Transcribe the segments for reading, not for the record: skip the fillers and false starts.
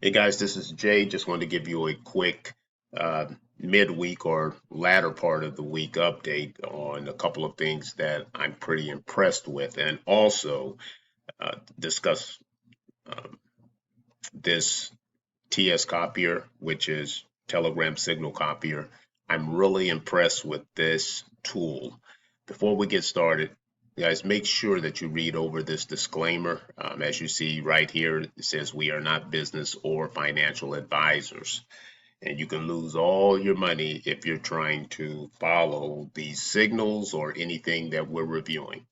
Hey guys, this is Jay. Just wanted to give you a quick midweek or latter part of the week update on a couple of things that I'm pretty impressed with, and also discuss um, this TS copier, which is Telegram Signal Copier. I'm really impressed with this tool. Before we get started, guys, make sure that you read over this disclaimer. As you see right here, it says we are not business or financial advisors. And you can lose all your money if you're trying to follow these signals or anything that we're reviewing.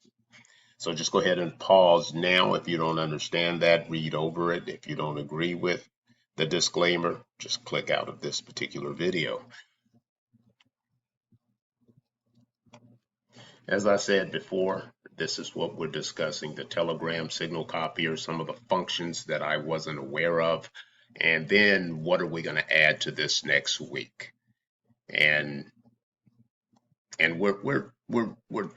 So just go ahead and pause now if you don't understand that, read over it. If you don't agree with the disclaimer, just click out of this particular video. As I said before, this is what we're discussing, the Telegram signal copier, some of the functions that I wasn't aware of, and then what are we going to add to this next week? And we're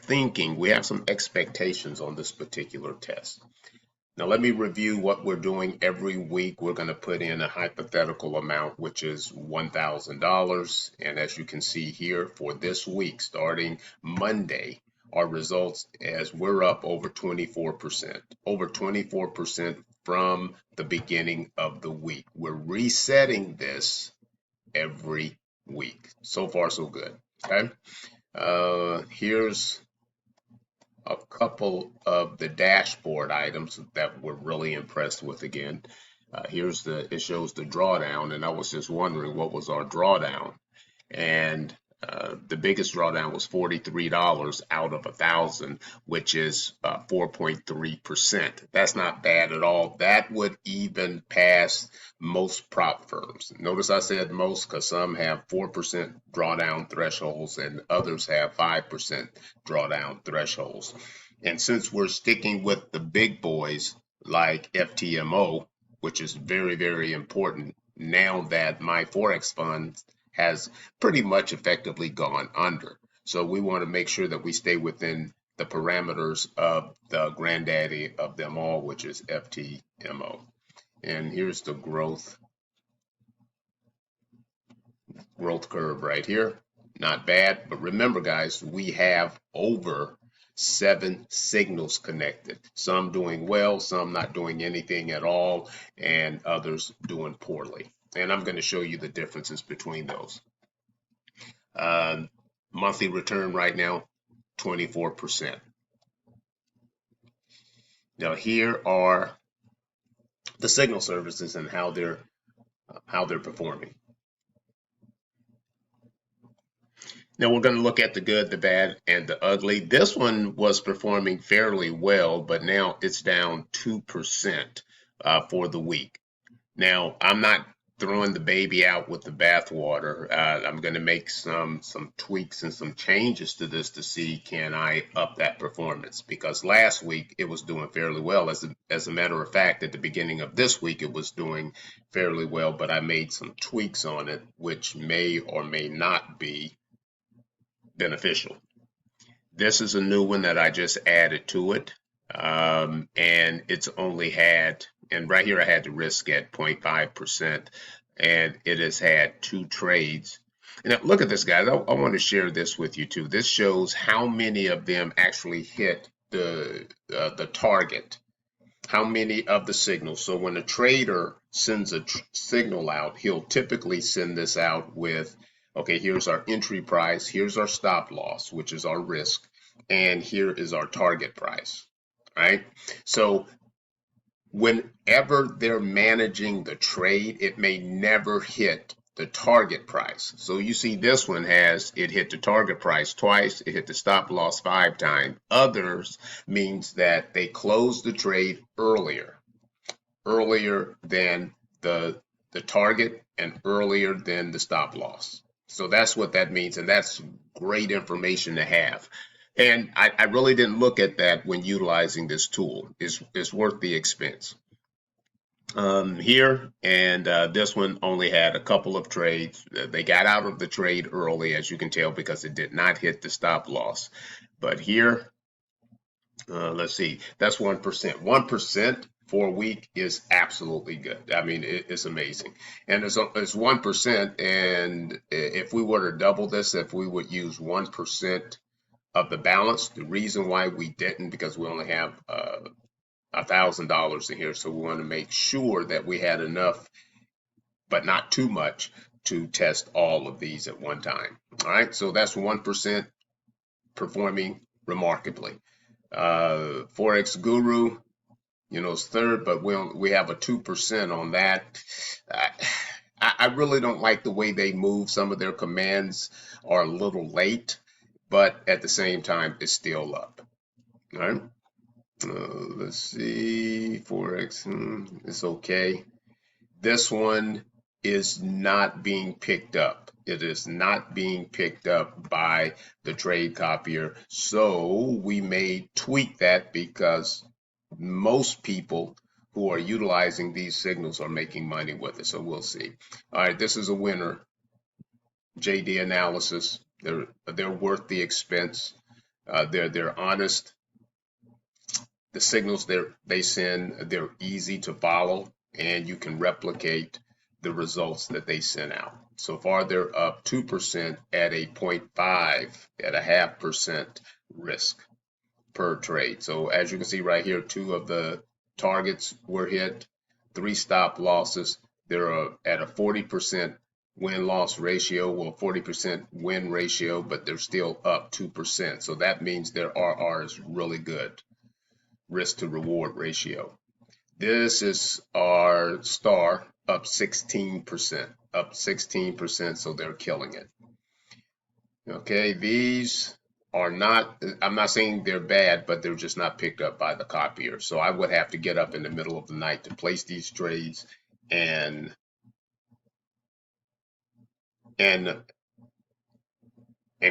thinking, we have some expectations on this particular test. Now let me review what we're doing every week. We're going to put in a hypothetical amount, which is $1,000. And as you can see here for this week, starting Monday, our results as we're up over 24% from the beginning of the week. We're resetting this every week. So far, so good. Okay. Here's a couple of the dashboard items that we're really impressed with again. It shows the drawdown, and I was just wondering what was our drawdown. And the biggest drawdown was $43 out of 1,000, which is 4.3%. That's not bad at all. That would even pass most prop firms. Notice I said most because some have 4% drawdown thresholds and others have 5% drawdown thresholds. And since we're sticking with the big boys like FTMO, which is very, very important now that my Forex fund has pretty much effectively gone under. So we want to make sure that we stay within the parameters of the granddaddy of them all, which is FTMO. And here's the growth curve right here. Not bad, but remember guys, we have over 7 signals connected. Some doing well, some not doing anything at all, and others doing poorly. And I'm going to show you the differences between those. Monthly return right now, 24%. Now here are the signal services and how they're performing. Now we're going to look at the good, the bad, and the ugly. This one was performing fairly well, but now it's down 2% for the week. Now I'm not throwing the baby out with the bathwater. I'm going to make some tweaks and some changes to this to see can I up that performance, because last week it was doing fairly well. As a matter of fact, at the beginning of this week it was doing fairly well, but I made some tweaks on it which may or may not be beneficial. This is a new one that I just added to it, and it's only had, and right here I had the risk at 0.5%, and it has had 2 trades. Now look at this, guys. I want to share this with you too. This shows how many of them actually hit the target, how many of the signals. So when a trader sends a signal out, he'll typically send this out with, okay, here's our entry price, here's our stop loss, which is our risk, and here is our target price, right? So whenever they're managing the trade, it may never hit the target price. So you see this one it hit the target price twice, it hit the stop loss 5 times. Others means that they closed the trade earlier than the target and earlier than the stop loss. So that's what that means, and that's great information to have. And I really didn't look at that when utilizing this tool. It's worth the expense. Here, and this one only had a couple of trades. They got out of the trade early, as you can tell, because it did not hit the stop loss. But here, let's see, that's 1%. 1% for a week is absolutely good. I mean, it's amazing. And it's 1%. And if we were to double this, if we would use 1% of the balance, the reason why we didn't, because we only have $1,000 in here. So we want to make sure that we had enough, but not too much, to test all of these at one time. All right. So that's 1% performing remarkably. Forex Guru, is third, but we have a 2% on that. I really don't like the way they move. Some of their commands are a little late, but at the same time, it's still up. All right. Let's see. Forex, it's okay. This one is not being picked up. It is not being picked up by the trade copier. So we may tweak that, because most people who are utilizing these signals are making money with it. So we'll see. All right, this is a winner. JD analysis. They're worth the expense. They're honest. The signals they send, they're easy to follow, and you can replicate the results that they send out. So far, they're up 2% at a 0.5 at a 0.5% risk per trade. So as you can see right here, 2 of the targets were hit, 3 stop losses. They're at a 40% win-loss ratio, well, 40% win ratio, but they're still up 2%. So that means their RR is really good, risk to reward ratio. This is our star, up 16%, so they're killing it. Okay, these are not, I'm not saying they're bad, but they're just not picked up by the copier. So I would have to get up in the middle of the night to place these trades and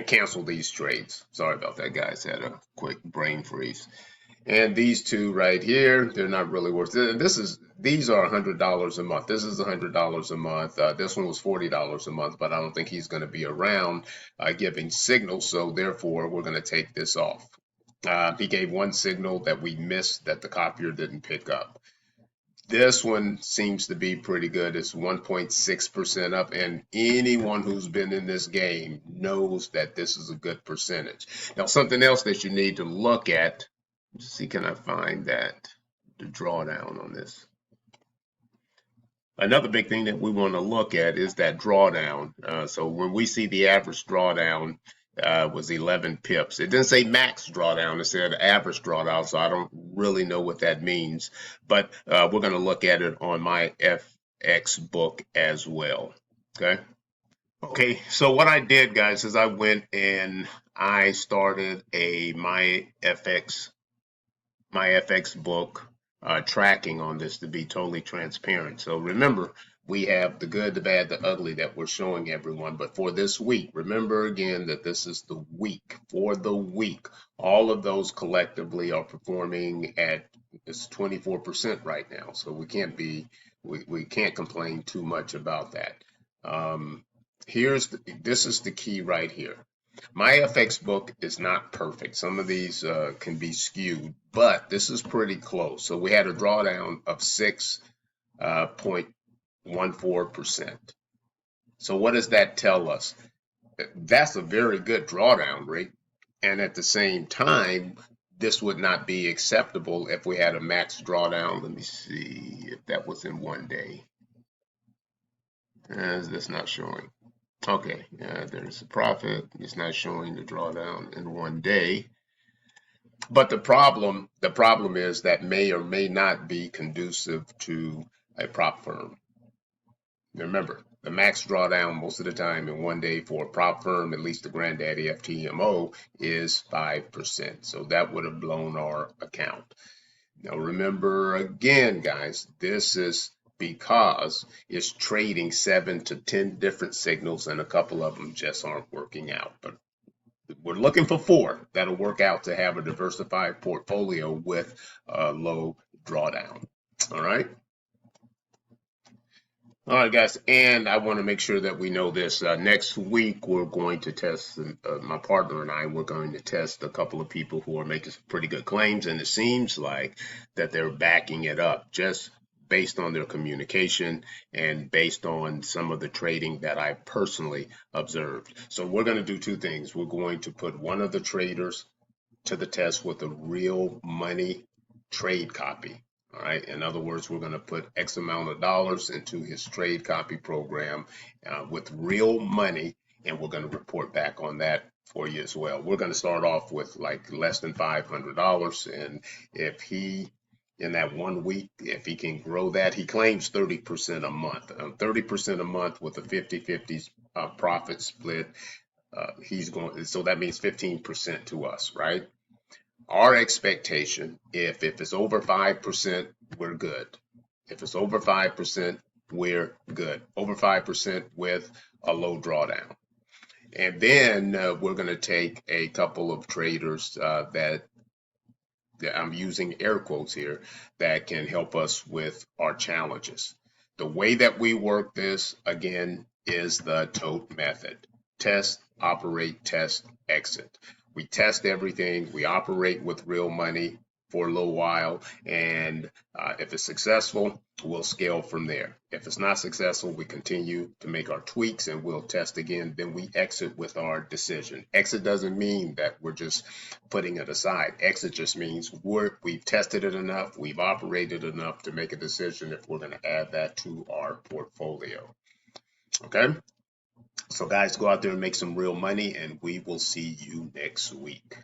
cancel these trades. Sorry about that, guys. Had a quick brain freeze. And these two right here, they're not really worth it. These are $100 a month. This is $100 a month. This one was $40 a month, but I don't think he's going to be around giving signals. So therefore, we're going to take this off. He gave one signal that we missed that the copier didn't pick up. This one seems to be pretty good. It's 1.6% up, and anyone who's been in this game knows that this is a good percentage. Now, something else that you need to look at, let's see, can I find the drawdown on this? Another big thing that we want to look at is that drawdown. So when we see the average drawdown was 11 pips. It didn't say max drawdown, it said average drawdown, so I don't really know what that means. But we're going to look at it on my FX book as well. Okay, so what I did, guys, is I went and I started my FX book tracking on this to be totally transparent. So remember, we have the good, the bad, the ugly that we're showing everyone. But for this week, remember again that this is the week. For the week, all of those collectively are performing at, it's 24% right now. So we can't complain too much about that. This is the key right here. My FX book is not perfect. Some of these can be skewed, but this is pretty close. So we had a drawdown of 6.14%. So what does that tell us? That's a very good drawdown rate. And at the same time, this would not be acceptable if we had a max drawdown. Let me see if that was in one day. That's not showing. Okay, there's a profit. It's not showing the drawdown in one day. But the problem is that may or may not be conducive to a prop firm. Remember, the max drawdown most of the time in one day for a prop firm, at least the granddaddy FTMO, is 5%. So that would have blown our account. Now remember again, guys, this is because it's trading 7 to 10 different signals, and a couple of them just aren't working out. But we're looking for 4 that'll work out to have a diversified portfolio with a low drawdown. All right. All right, guys, and I want to make sure that we know this. Next week, we're going to test, my partner and I, we're going to test a couple of people who are making some pretty good claims, and it seems like that they're backing it up just based on their communication and based on some of the trading that I personally observed. So we're going to do two things. We're going to put one of the traders to the test with a real money trade copy. All right. In other words, we're going to put X amount of dollars into his trade copy program with real money, and we're going to report back on that for you as well. We're going to start off with like less than $500, and if he in that 1 week, if he can grow that, he claims 30% a month. 30% a month with a 50-50 profit split. He's going, so that means 15% to us, right? Our expectation, if it's over 5%, we're good. If it's over 5%, we're good. Over 5% with a low drawdown. And then we're going to take a couple of traders that I'm using air quotes here, that can help us with our challenges. The way that we work this, again, is the TOTE method. Test, operate, test, exit. We test everything. We operate with real money for a little while, and if it's successful, we'll scale from there. If it's not successful, we continue to make our tweaks and we'll test again. Then we exit with our decision. Exit doesn't mean that we're just putting it aside. Exit just means we've tested it enough, we've operated enough to make a decision if we're going to add that to our portfolio. Okay, so guys, go out there and make some real money, and we will see you next week.